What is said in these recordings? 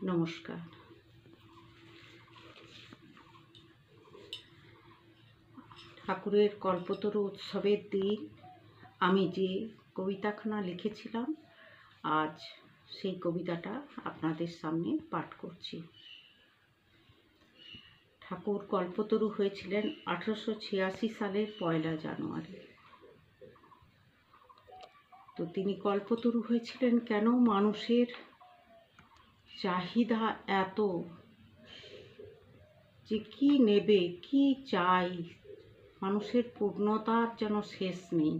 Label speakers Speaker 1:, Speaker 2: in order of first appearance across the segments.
Speaker 1: নমস্কার। ঠাকুরের কল্পতরু উৎসবের দিন আমি যে কবিতাখানা লিখেছিলাম, আজ সেই কবিতাটা আপনাদের সামনে পাঠ করছি। ঠাকুর কল্পতরু হয়েছিলেন 1886 সালের 1 জানুয়ারি। তো তিনি কল্পতরু হয়েছিলেন কেন? মানুষের চাহিদা এত যে কি নেবে, কি চাই, মানুষের পূর্ণতার যেন শেষ নেই।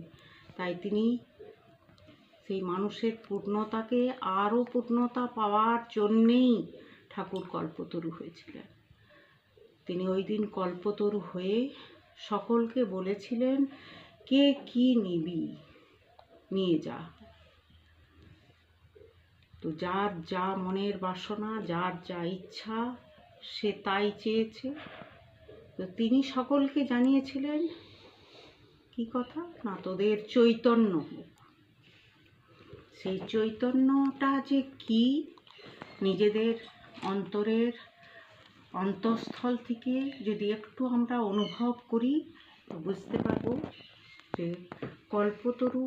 Speaker 1: তাই তিনি সেই মানুষের পূর্ণতাকে আরও পূর্ণতা পাওয়ার জন্যেই ঠাকুর কল্পতরু হয়েছিলেন। তিনি ওই দিন কল্পতরু হয়ে সকলকে বলেছিলেন, কে কি নিবি নিয়ে যা। তো যার যা মনের বাসনা, যার যা ইচ্ছা, সে তাই চেয়েছে। তো তিনি সকলকে জানিয়েছিলেন কি কথা না, তোদের চৈতন্য হোক। সেই চৈতন্যটা যে কি, নিজেদের অন্তরের অন্তঃস্থল থেকে যদি একটু আমরা অনুভব করি তো বুঝতে পারবো যে কল্পতরু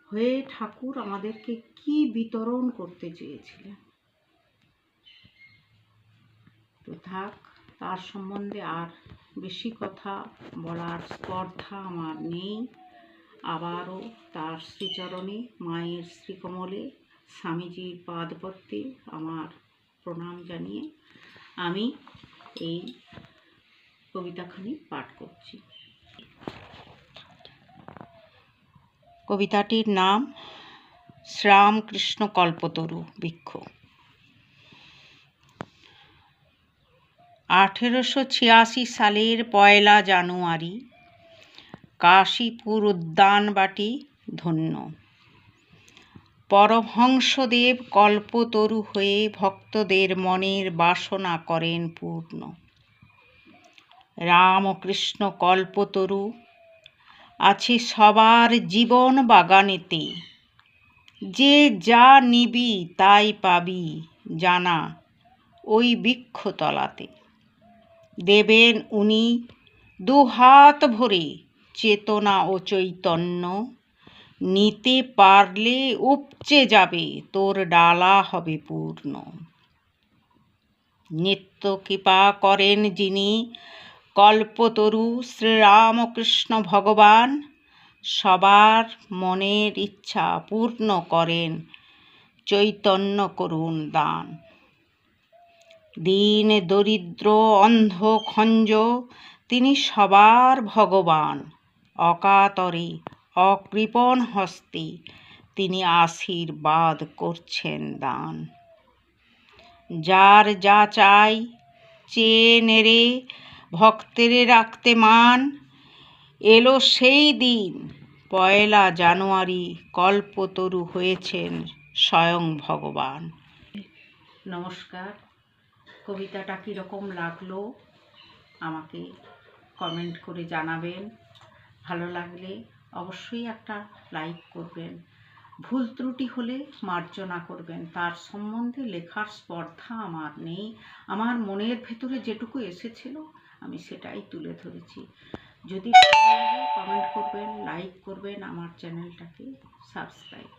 Speaker 1: হয়ে ঠাকুর আমাদেরকে কি বিতরণ করতে চেয়েছিলেন। তো থাক, তার সম্বন্ধে আর বেশি কথা বলার স্পর্ধা আমার নেই। আবারও তার শ্রীচরণে, মায়ের শ্রীকমলে, স্বামীজির পাদপদ্মে আমার প্রণাম জানিয়ে আমি এই কবিতাখানি পাঠ করছি। কবিতাটির নাম শ্রীরামকৃষ্ণ কল্পতরু বৃক্ষ। 1886 সালের 1 জানুয়ারি কাশীপুর উদ্যানবাটি ধন্য। পরমহংসদেব কল্পতরু হয়ে ভক্তদের মনের বাসনা করেন পূর্ণ। রামকৃষ্ণ কল্পতরু আছে সবার জীবন বাগানেতে, যে যা নিবি তাই পাবি জানা ওই বৃক্ষতলাতে। দেবেন উনি দুহাত ভরে চেতনা ও চৈতন্য, নিতে পারলে উপচে যাবে তোর ডালা হবে পূর্ণ। নিত্য কৃপা করেন যিনি কল্পতরু শ্রীরামকৃষ্ণ ভগবান, সবার মনের ইচ্ছা পূর্ণ করেন, চৈতন্য করুন দান। দীন দরিদ্র অন্ধ খঞ্জ তিনি সবার ভগবান, অকাতরে অকৃপণ হস্তে তিনি আশীর্বাদ করছেন দান। যার যা চাই চেয়ে নেড়ে ভক্তের রাখতে মান, এলো সেই দিন 1 জানুয়ারি কল্পতরু হয়েছেন স্বয়ং ভগবান। নমস্কার। কবিতাটা কীরকম লাগলো আমাকে কমেন্ট করে জানাবেন। ভালো লাগলে অবশ্যই একটা লাইক করবেন। ভুল ত্রুটি হলে মার্জনা করবেন। তার সম্বন্ধে লেখার স্পর্ধা আমার নেই। আমার মনের ভেতরে যেটুকু এসেছিল আমি সেটাই তুলে ধরেছি। যদি ভালো লাগে কমেন্ট করবেন, লাইক করবেন, আমার চ্যানেলটাকে সাবস্ক্রাইব